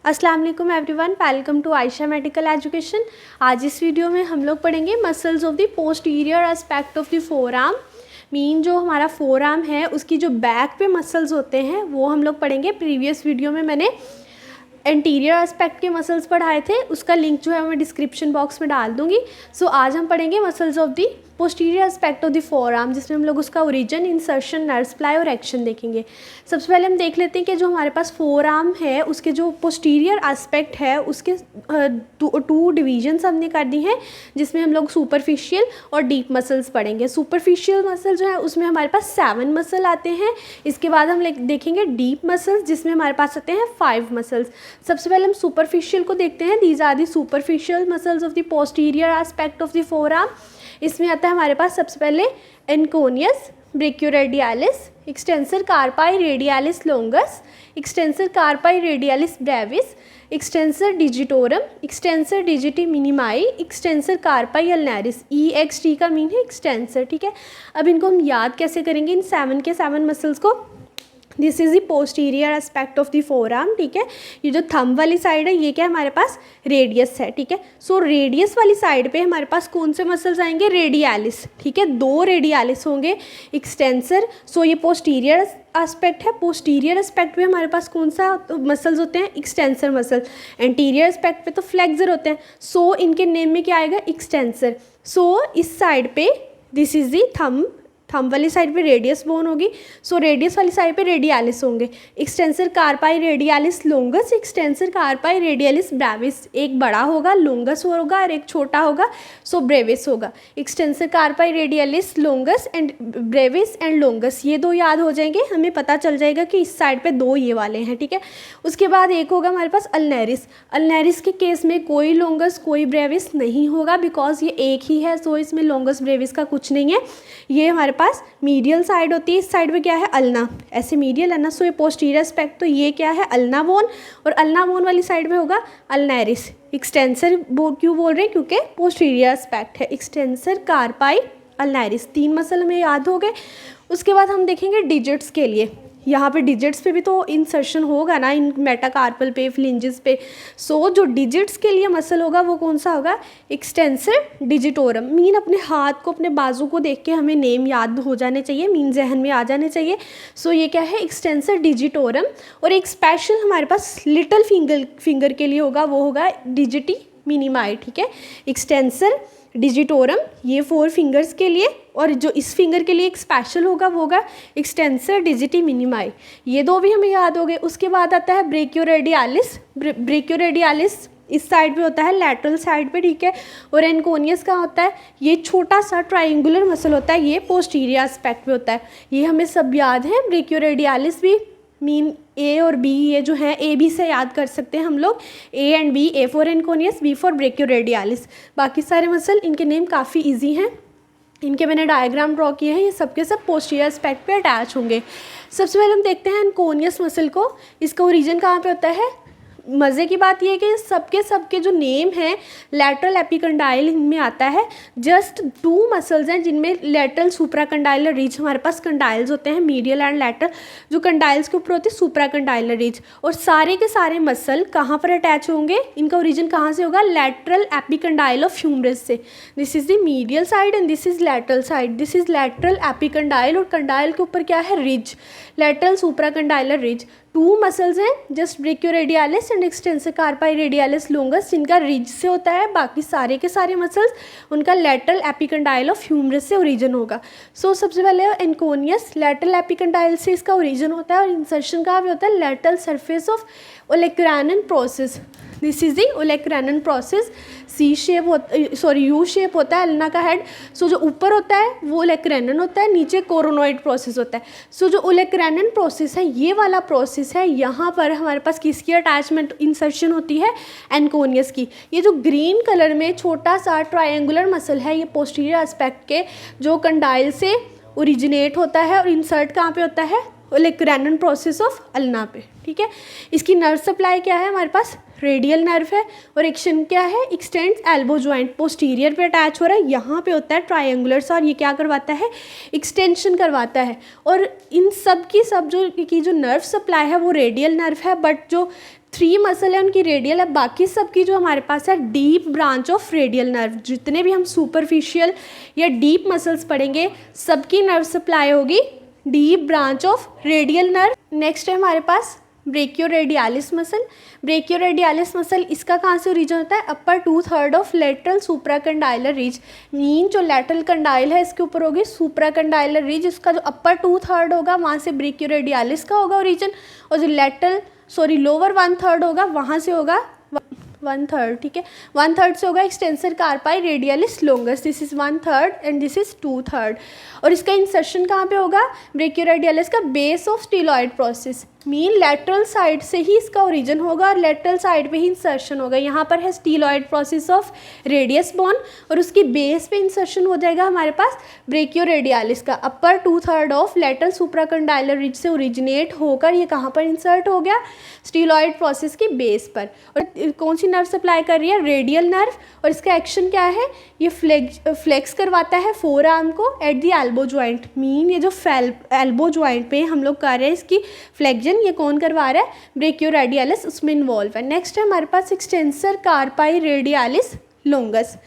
अस्सलाम वालेकुम everyone, welcome to Ayesha medical education. आज इस वीडियो में हम लोग पढ़ेंगे muscles of the posterior aspect of the forearm. Mean जो हमारा फोर आर्म है उसकी जो बैक पे मसल्स होते हैं वो हम लोग पढ़ेंगे। प्रीवियस वीडियो में मैंने एंटीरियर एस्पेक्ट के मसल्स पढ़ाए थे, उसका लिंक जो है मैं डिस्क्रिप्शन बॉक्स में डाल दूँगी। सो आज हम पढ़ेंगे muscles of the posterior aspect of the four arm, जिसमें हम लोग उसका ओरिजिन, इंसर्शन, नर्व सप्लाई और एक्शन देखेंगे। सबसे पहले हम देख लेते हैं कि जो हमारे पास फोर आर्म है उसके जो पोस्टीरियर एस्पेक्ट है उसके टू डिवीजन्स हमने कर दी हैं, जिसमें हम लोग सुपरफिशियल और डीप मसल्स पढ़ेंगे। सुपरफिशियल मसल जो है उसमें हमारे पास 7 मसल आते हैं। इसके बाद हम देखेंगे डीप मसल्स, जिसमें हमारे पास आते हैं 5 मसल्स। सबसे पहले हम सुपरफिशियल को देखते हैं। These are the superficial muscles of the posterior aspect of the fore. इसमें आता है हमारे पास सबसे पहले anconeus, brachioradialis, extensor carpi radialis longus, extensor carpi radialis brevis, extensor digitorum, extensor digiti minimi, extensor carpi ulnaris. EXT का mean है extensor, ठीक है। अब इनको हम याद कैसे करेंगे, इन 7 के 7 मसल्स को। This is the posterior aspect of the four arm, ठीक है। ये जो थंब वाली साइड है ये क्या है हमारे पास, रेडियस है, ठीक है। सो रेडियस वाली साइड पे हमारे पास कौन से मसल्स आएंगे, रेडियालिस, ठीक है। 2 रेडियालिस होंगे, एक्सटेंसर। सो ये पोस्टीरियर एस्पेक्ट है। पोस्टीरियर एस्पेक्ट पे हमारे पास कौन सा मसल्स होते हैं, एक्सटेंसर मसल। एंटीरियर एस्पेक्ट पे तो फ्लेक्सर होते हैं। सो इनके नेम में क्या आएगा, एक्सटेंसर। सो इस साइड पे दिस इज़ दी थंब वाली साइड पे रेडियस बोन होगी। सो रेडियस वाली साइड पे रेडियालिस होंगे। Extensor carpi radialis longus, extensor carpi radialis Brevis. एक बड़ा होगा, लॉन्गस होगा, और एक छोटा होगा, सो ब्रेविस होगा। Extensor carpi radialis longus and Brevis and longus, ये 2 याद हो जाएंगे, हमें पता चल जाएगा कि इस साइड पे 2 ये वाले हैं, ठीक है। उसके बाद एक होगा हमारे पास अल्नैरिस। अल्नैरिस के केस में कोई लॉन्गस कोई ब्रेविस नहीं होगा, बिकॉज ये एक ही है। सो इसमें लॉन्गस ब्रेविस का कुछ नहीं है। ये हमारे पास मीडियल साइड होती है। इस साइड पे क्या है, अल्ना, ऐसे मीडियल है ना। सो ये पोस्टीरियर एस्पेक्ट, तो ये क्या है, अल्ना बोन, और अल्ना बोन वाली साइड पे होगा अल्नैरिस। एक्सटेंसर क्यों बोल रहे हैं, क्योंकि पोस्टीरियर एस्पेक्ट है। एक्सटेंसर कार्पाई अल्नैरिस, 3 मसल हमें याद हो गए। उसके बाद हम देखेंगे डिजिट्स के लिए। यहाँ पे डिजिट्स पे भी तो इंसर्शन होगा ना, इन मेटाकार्पल पे, फ्लिंजेस पे। सो जो डिजिट्स के लिए मसल होगा वो कौन सा होगा, एक्सटेंसर डिजिटोरम। मीन अपने हाथ को, अपने बाजू को देख के हमें नेम याद हो जाने चाहिए, मीन जहन में आ जाने चाहिए। सो ये क्या है, एक्सटेंसर डिजिटोरम। और एक स्पेशल हमारे पास लिटिल फिंगर के लिए होगा, वो होगा डिजिटी मिनिमाई, ठीक है। एक्सटेंसर डिजिटोरम ये 4 फिंगर्स के लिए, और जो इस फिंगर के लिए एक स्पेशल होगा वो होगा एक्सटेंसर डिजिटी मिनिमाई। ये 2 भी हमें याद हो गए। उसके बाद आता है ब्रेकियोरेडियालिस। ब्रेकियोरेडियालिस इस साइड पे होता है, लैटरल साइड पे, ठीक है। और एनकोनियस कहाँ होता है, ये छोटा सा ट्रायंगुलर मसल होता है, ये पोस्टीरियर एस्पेक्ट पे होता है। ये हमें सब याद है। ब्रेकियोरेडियालिस भी मीन A और B, ये जो है A B से याद कर सकते हैं हम लोग, A and B, A for anconeus, B for brachioradialis. बाकी सारे मसल इनके नेम काफ़ी इजी हैं, इनके मैंने डायग्राम ड्रॉ किए हैं। ये सबके सब पोस्टीरियर एस्पेक्ट पे अटैच होंगे। सबसे पहले हम देखते हैं एनकोनियस मसल को। इसका ओरिजिन कहाँ पे होता है। मज़े की बात यह है कि सबके जो नेम हैं लैटरल एपिकंडाइल इनमें आता है। जस्ट 2 मसल्स हैं जिनमें लैटरल सुप्राकंडाइलर रीज, हमारे पास कंडाइल्स होते हैं मीडियल एंड लैटरल, जो कंडाइल्स के ऊपर होती है सुप्राकंडाइलर रीज। और सारे के सारे मसल कहाँ पर अटैच होंगे, इनका ओरिजिन कहाँ से होगा, लैटरल एपिकंडाइल ऑफ ह्यूमरस से। This is the medial side and this is lateral side. This is lateral epicondyle, और कंडाइल के ऊपर क्या है, ridge, lateral supracondylar ridge. 2 muscles हैं, just brachioradialis and extensor carpi radialis longus, जिनका ridge से होता है। बाकी सारे के सारे मसल्स उनका लैटरल एपिकंडाइल ऑफ ह्यूमरस से ओरिजिन होगा। सो सबसे पहले एनकोनियस, लैटरल एपिकंडाइल से इसका ओरिजिन होता है, और इंसर्शन कहाँ पे होता है, lateral surface of olecranon process. This is the olecranon process. C shape U shape होता है अल्ना का हेड। सो जो ऊपर होता है वो ओलेक्रानन होता है, नीचे कोरोनॉइड प्रोसेस होता है। सो जो ओलेक्रानन प्रोसेस है ये वाला प्रोसेस है, यहाँ पर हमारे पास किसकी अटैचमेंट इंसर्शन होती है, एनकोनियस की। ये जो ग्रीन कलर में छोटा सा ट्रायंगुलर मसल है, ये पोस्टीरियर एस्पेक्ट के जो कंडाइल से ओरिजिनेट होता है, और इंसर्ट कहाँ पे होता है, ओलेक्रानन प्रोसेस ऑफ अल्ना पे, ठीक है। इसकी नर्व सप्लाई क्या है, हमारे पास रेडियल नर्व है, और एक्शन क्या है, एक्सटेंड्स एल्बो जॉइंट, पोस्टीरियर पे अटैच हो रहा है, यहाँ पे होता है ट्रायंगुलर सा, और ये क्या करवाता है, एक्सटेंशन करवाता है। और इन सब की सब जो नर्व सप्लाई है वो रेडियल नर्व है, बट जो 3 मसल है उनकी रेडियल है, बाकी सबकी जो हमारे पास है deep branch of radial nerve. जितने भी हम सुपरफिशियल या डीप मसल्स पढ़ेंगे सबकी नर्व सप्लाई होगी deep branch of radial nerve. Next है हमारे पास ब्रेकियोरेडियालिस मसल। ब्रेकियोरेडियालिस मसल इसका कहाँ से ओरिजिन होता है? अपर 2/3 of lateral supracondylar ridge. Mean जो लेटरल कंडाइल है इसके ऊपर होगी सुप्राकंडाइलर रिज, इसका जो अपर 2/3 होगा वहाँ से ब्रेकियोरेडियालिस का होगा ओरिजिन, और जो लोअर 1/3 होगा वहाँ से होगा 1/3, ठीक है, 1/3 से होगा extensor carpi radialis longus. This is 1/3 and this is 2/3। और इसका इंसर्शन कहाँ पे होगा? ब्रेकियोरेडियलिस का base of styloid process, mean lateral side से ही इसका ओरिजिन होगा और लेटरल साइड पे ही इंसर्शन होगा। यहाँ पर है स्टीलॉइड प्रोसेस ऑफ रेडियस बोन और उसकी बेस पे इंसर्शन हो जाएगा हमारे पास ब्रेकियोरेडियालिस का। अपर 2/3 ऑफ लेटरल सुप्राकंडाइलर रिज से ओरिजिनेट होकर ये कहाँ पर इंसर्ट हो गया? स्टीलॉइड प्रोसेस की बेस पर। और कौन सी नर्व सप्लाई कर रही है? Radial nerve. और इसका एक्शन क्या है? ये फ्लेक्स करवाता है फोर आर्म को at the elbow joint. Mean ये जो एल्बो ज्वाइंट पे हम लोग कर रहे हैं इसकी फ्लेक्जन, ये कौन करवा रहा है? ब्रेकियोरेडियालिस उसमें इन्वॉल्व है। नेक्स्ट है हमारे पास एक्सटेंसर कार्पाई रेडियालिस लोंगस।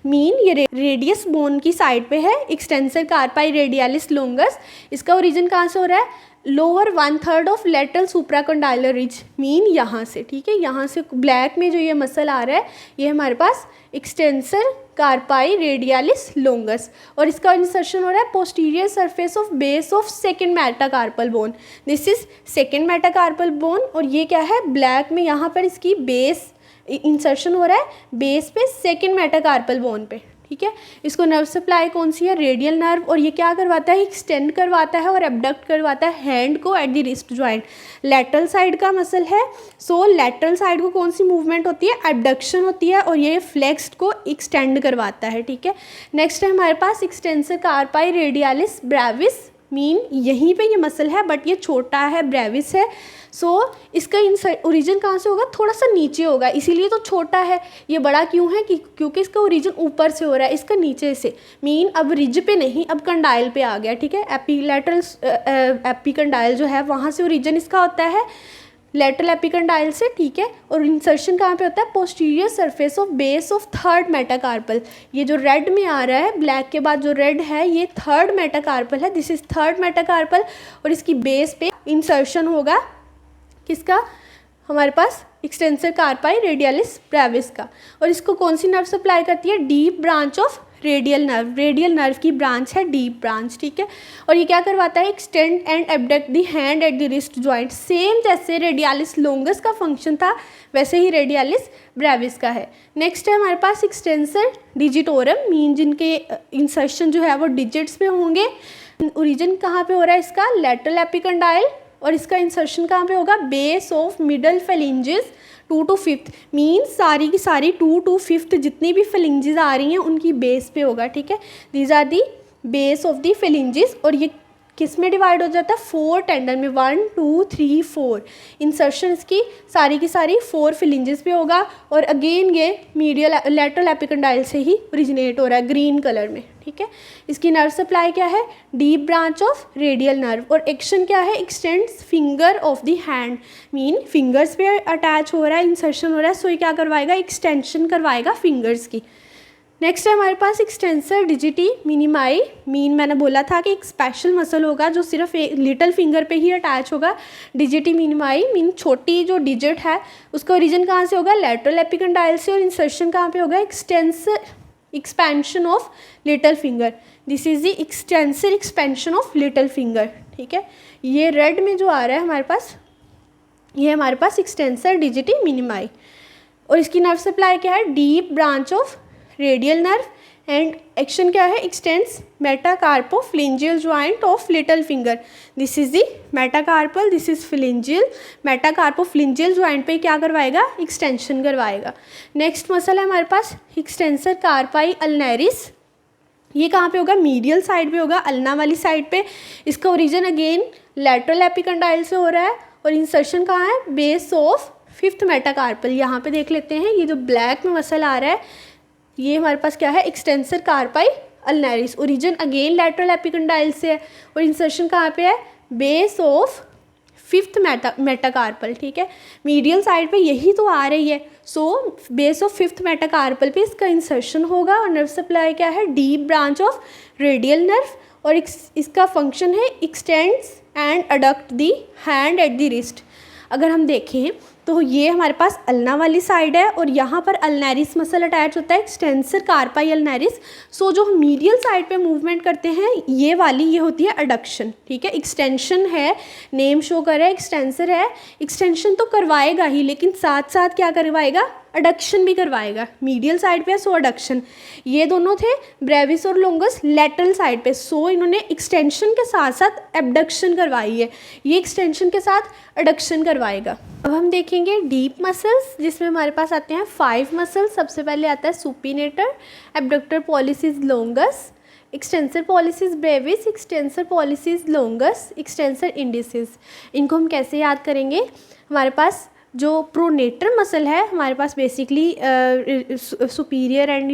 मीन ये रेडियस बोन की साइड पे है एक्सटेंसर कार्पाई रेडियालिस लोंगस। इसका ओरिजिन कहाँ से हो रहा है? Lower 1/3 of lateral supracondylar ridge. Mean यहाँ से, ठीक है, यहाँ से ब्लैक में जो ये मसल आ रहा है ये हमारे पास एक्सटेंसर कार्पाई रेडियालिस लोंगस, और इसका इंसर्शन हो रहा है posterior surface of base of second metacarpal bone. This is second metacarpal bone, और ये क्या है? ब्लैक में यहाँ पर इसकी बेस इंसर्शन हो रहा है बेस पे सेकंड मेटाकार्पल बोन पे, ठीक है। इसको नर्व सप्लाई कौन सी है? Radial nerve. और ये क्या करवाता है? एक्सटेंड करवाता है और एबडक्ट करवाता है हैंड को at the wrist joint. Lateral side का मसल है, सो लेटरल साइड को कौन सी मूवमेंट होती है? एबडक्शन होती है, और ये फ्लेक्स्ड को एक्सटेंड करवाता है, ठीक है। नेक्स्ट है हमारे पास extensor carpi radialis brevis. Mean यहीं पे ये मसल है बट ये छोटा है, ब्रेविस है। सो इसका ओरिजिन कहाँ से होगा? थोड़ा सा नीचे होगा, इसीलिए तो छोटा है। ये बड़ा क्यों है? क्योंकि इसका ओरिजिन ऊपर से हो रहा है, इसका नीचे से। मीन अब रिज पे नहीं, अब कंडाइल पे आ गया, ठीक है। एपीलेटरल एपीकंडाइल जो है वहाँ से ओरिजिन इसका होता है, लेटरल एपिकंडाइल से, ठीक है। और इंसर्शन कहाँ पे होता है? Posterior surface of base of third metacarpal. ये जो रेड में आ रहा है, ब्लैक के बाद जो रेड है ये थर्ड मेटाकार्पल है। दिस इज थर्ड मेटाकार्पल, और इसकी बेस पे इंसर्शन होगा किसका? हमारे पास एक्सटेंसर कार्पाई रेडियालिस ब्रेविस का। और इसको कौन सी नर्व सप्लाई करती है? Deep branch of radial nerve. Radial nerve की ब्रांच है डीप ब्रांच, ठीक है। और ये क्या करवाता है? Extend and abduct the hand at the wrist joint. Same जैसे रेडियालिस लोंगस का फंक्शन था वैसे ही रेडियालिस ब्रेविस का है। नेक्स्ट है हमारे पास एक्सटेंसर डिजिटोरम। मीन जिनके इंसर्शन जो है वो डिजिट्स पे होंगे। ओरिजिन कहाँ पे हो रहा है इसका? लेटरल एपिकंडाइल, और इसका इंसर्शन कहाँ पे होगा? Base of middle phalanges 2 to 5। Mean सारी की सारी 2 to 5 जितनी भी फेलिंजेस आ रही हैं उनकी बेस पे होगा, ठीक है। These are the base of the phalanges. और ये किस में डिवाइड हो जाता है? 4 टेंडन में, 1 2 3 4। इंसर्शन इसकी सारी की सारी 4 फेलिंजेस पे होगा, और अगेन ये मीडियल लेटरल एपिकंडाइल से ही ओरिजिनेट हो रहा है ग्रीन कलर में, ठीक है। इसकी नर्व सप्लाई क्या है? Deep branch of radial nerve. और एक्शन क्या है? X tends finger of the hand. Mean fingers पे अटैच हो रहा है, इंसर्शन हो रहा है, सो ये क्या करवाएगा? एक्सटेंशन करवाएगा फिंगर्स की। नेक्स्ट है हमारे पास एक्सटेंसर डिजिटी मिनिमाई। मीन मैंने बोला था कि एक स्पेशल मसल होगा जो सिर्फ लिटिल फिंगर पे ही अटैच होगा। डिजिटी मिनिमाई मीन छोटी जो डिजिट है उसका ओरिजिन कहाँ से होगा? लेटरल एपिकंडाइल से, और इंसर्शन कहाँ पे होगा? Extensor expansion of little finger. This is the extensor expansion of little finger, ठीक है। ये रेड में जो आ रहा है हमारे पास, ये हमारे पास एक्सटेंसर डिजिटी मिनिमाई। और इसकी नर्व सप्लाई क्या है? Deep branch of radial nerve. And action क्या है? Extends metacarpophalangeal joint of little finger. This is the metacarpal, this is phalangeal. Metacarpophalangeal joint पे क्या करवाएगा? एक्सटेंशन करवाएगा। नेक्स्ट मसल है हमारे पास एक्सटेंसर कार्पाई अल्नेरिस। ये कहाँ पे होगा? मीडियल साइड पे होगा, अल्ना वाली साइड पे। इसका ओरिजिन अगेन लेटरल एपिकंडाइल से हो रहा है, और इंसर्शन कहाँ है? Base of 5th metacarpal. यहाँ पे देख लेते हैं, ये जो ब्लैक में मसल आ रहा है ये हमारे पास क्या है? Extensor carpi ulnaris. Origin again lateral epicondyle से है, और इंसर्शन कहाँ पे है? बेस ऑफ 5th मेटाकार्पल, ठीक है, मीडियल साइड पे यही तो आ रही है। So base of 5th metacarpal पे इसका इंसर्शन होगा और नर्व सप्लाई क्या है, deep branch of radial nerve, और इसका फंक्शन है x tends and adduct the hand at the wrist. अगर हम देखें तो ये हमारे पास अल्ना वाली साइड है और यहाँ पर अल्नैरिस मसल अटैच होता है, एक्सटेंसर कार्पाई अल्नैरिस। सो जो हम मीडियल साइड पे मूवमेंट करते हैं ये वाली, ये होती है अडक्शन, ठीक है। एक्सटेंशन है, नेम शो कर रहा है, एक्सटेंसर है, एक्सटेंशन तो करवाएगा ही लेकिन साथ साथ क्या करवाएगा, अडक्शन भी करवाएगा। मीडियल साइड पे सो अडक्शन, ये दोनों थे ब्रेविस और लोंगस लेटरल साइड पे, सो इन्होंने एक्सटेंशन के साथ साथ एबडक्शन करवाई है, ये एक्सटेंशन के साथ अडक्शन करवाएगा। अब हम देखेंगे डीप मसल्स, जिसमें हमारे पास आते हैं 5 मसल्स। सबसे पहले आता है supinator, abductor pollicis longus, extensor pollicis brevis, extensor pollicis longus, extensor indicis. इनको हम कैसे याद करेंगे, हमारे पास जो प्रोनेटर मसल है हमारे पास basically superior and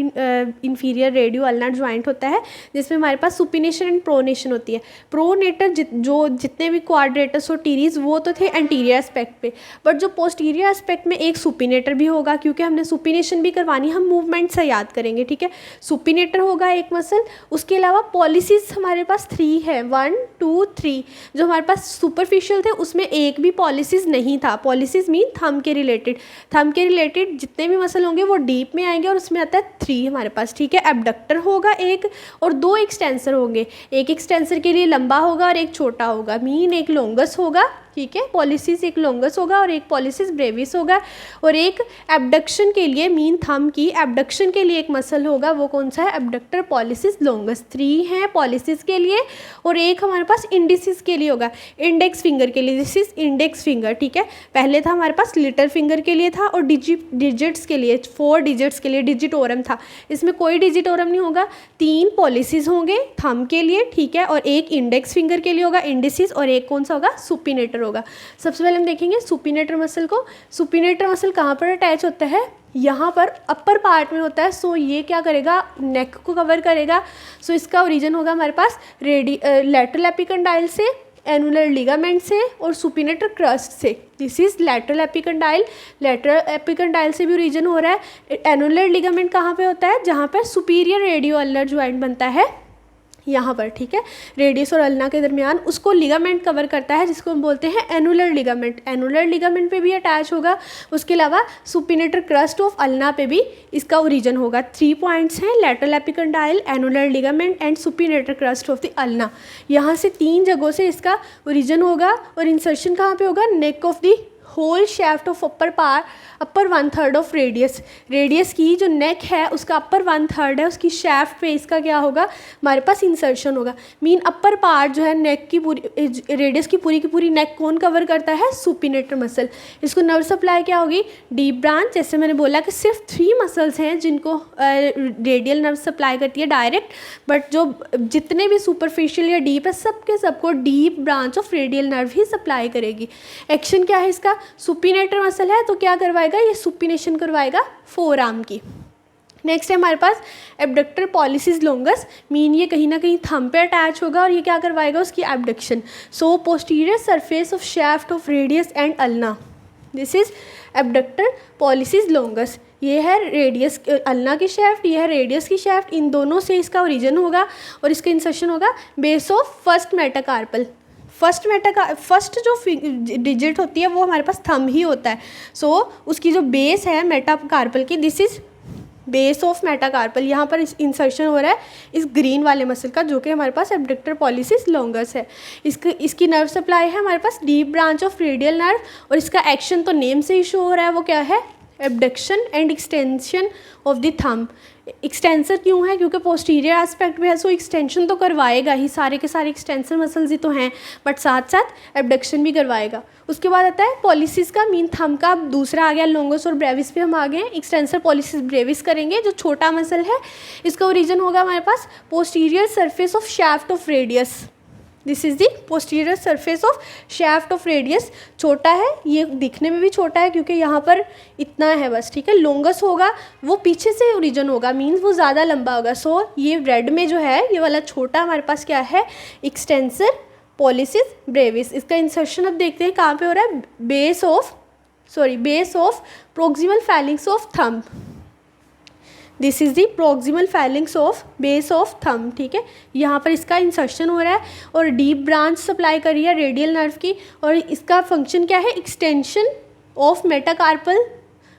inferior radio ulnar joint होता है, जिसमें हमारे पास सुपिनेशन एंड प्रोनेशन होती है। प्रोनेटर जो जितने भी क्वाड्रेटस और टीरीज वो तो थे एंटीरियर एस्पेक्ट पे, बट जो पोस्टीरियर एस्पेक्ट में एक सुपिनेटर भी होगा, क्योंकि हमने सुपिनेशन भी करवानी, हम मूवमेंट से याद करेंगे, ठीक है। सुपिनेटर होगा एक मसल, उसके अलावा पॉलिसिस हमारे पास 3 है, 1 2 3। जो हमारे पास सुपरफिशियल थे उसमें एक भी पॉलिसिस नहीं था। पॉलिसिस मीन थंब के रिलेटेड जितने भी मसल होंगे वो डीप में आएंगे और उसमें आता है 3 हमारे पास, ठीक है। एबडक्टर होगा एक और 2 एक्सटेंसर होंगे, एक एक्सटेंसर के लिए लंबा होगा और एक छोटा होगा, मीन एक लोंगस होगा, ठीक है। पॉलिसिस एक लोंगस होगा और एक पॉलिसिस ब्रेविस होगा, और एक एबडक्शन के लिए मीन थंब की एबडक्शन के लिए एक मसल होगा, वो कौन सा है, एबडक्टर पॉलिसिस लोंगस। 3 हैं पॉलिसिस के लिए और एक हमारे पास इंडिसिस के लिए होगा, इंडेक्स फिंगर के लिए, दिस इज इंडेक्स फिंगर, ठीक है। पहले था हमारे पास लिटिल फिंगर के लिए था और डिजिट्स के लिए, 4 डिजिट्स के लिए डिजिटोरम था, इसमें कोई डिजिटोरम नहीं होगा। 3 पॉलिसिस होंगे थंब के लिए, ठीक है, और एक इंडेक्स फिंगर के लिए होगा इंडिसिस, और एक कौन सा होगा, सुपिनेटर होगा। सबसे पहले हम देखेंगे सुपिनेटर मसल को। सुपिनेटर मसल कहाँ पर अटैच होता है, यहाँ पर अपर पार्ट में होता है। सो ये क्या करेगा, नेक को कवर करेगा। सो इसका ओरिजिन होगा हमारे पास लैटरल एपिकंडाइल से, एनुलर लिगामेंट से और सुपिनेटर क्रस्ट से। This is lateral epicondyle, lateral epicondyle से भी ओरिजिन हो रहा है। एनुलर लिगामेंट कहाँ पे होता है, जहाँ पर सुपीरियर रेडियो अल्नर ज्वाइंट बनता है, यहाँ पर, ठीक है, रेडियस और अल्ना के दरमियान, उसको लिगामेंट कवर करता है जिसको हम बोलते हैं एनुलर लिगामेंट। एनुलर लिगामेंट पे भी अटैच होगा। उसके अलावा सुपिनेटर क्रस्ट ऑफ अल्ना पे भी इसका ओरिजिन होगा। 3 पॉइंट्स हैं, lateral epicondyle, annular ligament and supinator crest of the ulna. यहाँ से 3 जगहों से इसका ओरिजिन होगा और इंसर्शन कहाँ पे होगा, neck of the whole shaft of upper 1/3 of radius की जो नेक है उसका अपर 1/3 है, उसकी शेफ्ट पे इसका क्या होगा, हमारे पास इंसर्शन होगा। मीन अपर पार्ट जो है नेक की पूरी, रेडियस की पूरी नेक कौन कवर करता है, सुपिनेटर मसल। इसको नर्व सप्लाई क्या होगी, डीप ब्रांच। जैसे मैंने बोला कि सिर्फ 3 मसल्स हैं जिनको रेडियल नर्व सप्लाई करती है डायरेक्ट, बट जो जितने भी सुपरफिशियल या डीप है सबको deep branch of radial nerve he supply करेगी। एक्शन क्या है इसका, सुपिनेटर मसल है तो क्या करवाएगा, ये सुपिनेशन करवाएगा फोर आर्म की। नेक्स्ट है हमारे पास एबडक्टर पॉलिसिस लोंगस, मीन ये कहीं ना कहीं थंब पे अटैच होगा और ये क्या करवाएगा, उसकी abduction. So posterior surface of shaft of radius and ulna, this is abductor pollicis longus. ये है रेडियस अल्ना की शेफ्ट, ये है रेडियस की शेफ्ट, इन दोनों से इसका ओरिजिन होगा और इसका इंसर्शन होगा base of first metacarpal. First जो डिजिट होती है वो हमारे पास थंब ही होता है। सो उसकी जो बेस है मेटाकार्पल की, this is base of metacarpal. यहाँ पर इंसर्शन हो रहा है इस ग्रीन वाले मसल का, जो कि हमारे पास एबडक्टर पॉलिसिस लोंगस है। इसकी नर्व सप्लाई है हमारे पास deep branch of radial nerve, और इसका एक्शन तो नेम से ही शो हो रहा है, वो क्या है, abduction and extension of the thumb. Extensor क्यों है, क्योंकि पोस्टीरियर एस्पेक्ट में है, सो एक्सटेंशन तो करवाएगा ही, सारे के सारे एक्सटेंसर मसल्स ही तो हैं, बट साथ साथ एबडक्शन भी करवाएगा। उसके बाद आता है पॉलिसिस का, मीन थंब का दूसरा आ गया, लोंगस और ब्रेविस पे हम आ गए। एक्सटेंसर पॉलिसिस ब्रेविस करेंगे, जो छोटा मसल है इसका ओरिजिन होगा हमारे पास posterior surface of shaft of radius. This is the posterior surface of shaft of radius. छोटा है, ये दिखने में भी छोटा है क्योंकि यहाँ पर इतना है बस, ठीक है। लोंगस होगा वो पीछे से ओरिजिन होगा, मीन्स वो ज़्यादा लंबा होगा। सो ये रेड में जो है ये वाला छोटा हमारे पास क्या है, एक्सटेंसर पॉलिसिस ब्रेविस। इसका इंसर्शन अब देखते हैं कहाँ पे हो रहा है, base of proximal feelings of thumb. This is the proximal feelings of base of thumb, ठीक है। यहाँ पर इसका इंसर्शन हो रहा है और डीप ब्रांच सप्लाई कर रही है रेडियल नर्व की, और इसका फंक्शन क्या है, extension of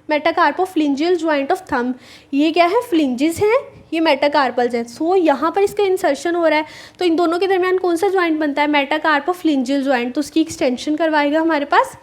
metacarpophalangeal joint of thumb. ये क्या है, फ्लिंजेस हैं, ये मेटाकार्पल्स हैं। सो यहाँ पर इसका इंसर्शन हो रहा है, तो इन दोनों के दरमियान कौन सा जॉइंट बनता है, मेटाकार्पोफ्लिंजियल जॉइंट, तो उसकी एक्सटेंशन करवाएगा हमारे पास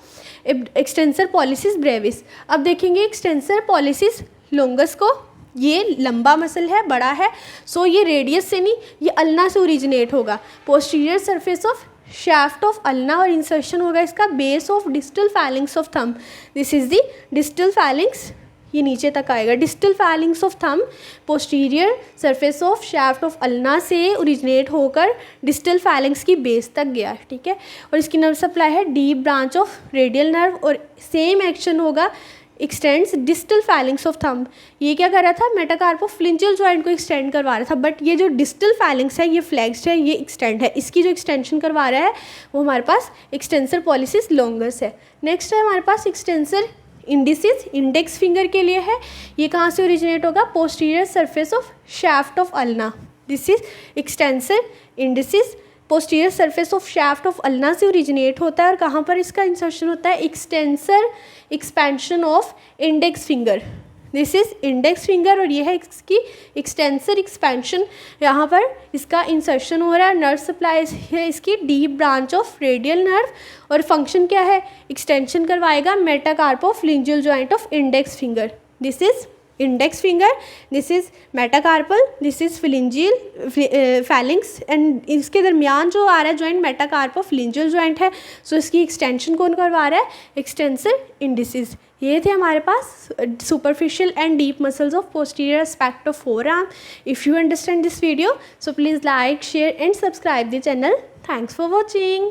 एक्सटेंसर पॉलिसिस ब्रेविस। अब देखेंगे एक्सटेंसर पॉलिसिस लॉन्गस को, ये लंबा मसल है, बड़ा है, सो ये रेडियस से नहीं, ये अल्ना से ओरिजिनेट होगा, posterior surface of shaft of ulna, और इंसर्शन होगा इसका base of distal feelings of thumb. This is the distal feelings, ये नीचे तक आएगा, distal feelings of thumb posterior surface of shaft of ulna से ओरिजिनेट होकर डिस्टल फैलिंग्स की बेस तक गया, ठीक है। और इसकी नर्व सप्लाई है deep branch of radial nerve, और सेम एक्शन होगा, x tends distal feelings of thumb. ये क्या कर रहा था, मेटाकार्पोफ्लिंजियल जॉइंट को एक्सटेंड करवा रहा था, बट ये जो डिस्टल फैलिंग्स है, ये फ्लेक्स्ड है, ये एक्सटेंड है, इसकी जो एक्सटेंशन करवा रहा है वो हमारे पास एक्सटेंसर पॉलिसिस लॉन्गस है। नेक्स्ट है हमारे पास एक्सटेंसर इंडिसिस, इंडेक्स फिंगर के लिए है, ये कहाँ से ओरिजिनेट होगा, posterior surface of shaft of ulna. This is extensor indices, posterior surface of shaft of ulna से ओरिजिनेट होता है, और कहाँ पर इसका इंसर्शन होता है, extensor expansion of index finger. This is index finger, और ये है इसकी एक्सटेंसर एक्सपेंशन, यहाँ पर इसका इंसर्शन हो रहा है। नर्व सप्लाई है इसकी deep branch of radial nerve, और फंक्शन क्या है, एक्सटेंशन करवाएगा metacarpophalangeal joint of index finger. This is index finger, this is metacarpal, this is phalangeal phalanges, and इसके दरमियान जो आ रहा है जॉइंट मेटाकार्पोफ्लिंजियल जॉइंट है, सो इसकी एक्सटेंशन कौन करवा रहा है, एक्सटेंसर इंडिसिस। ये थे हमारे पास superficial and deep muscles of posterior aspect of forearm. If you understand this video, so please like, share and subscribe the channel. Thanks for watching.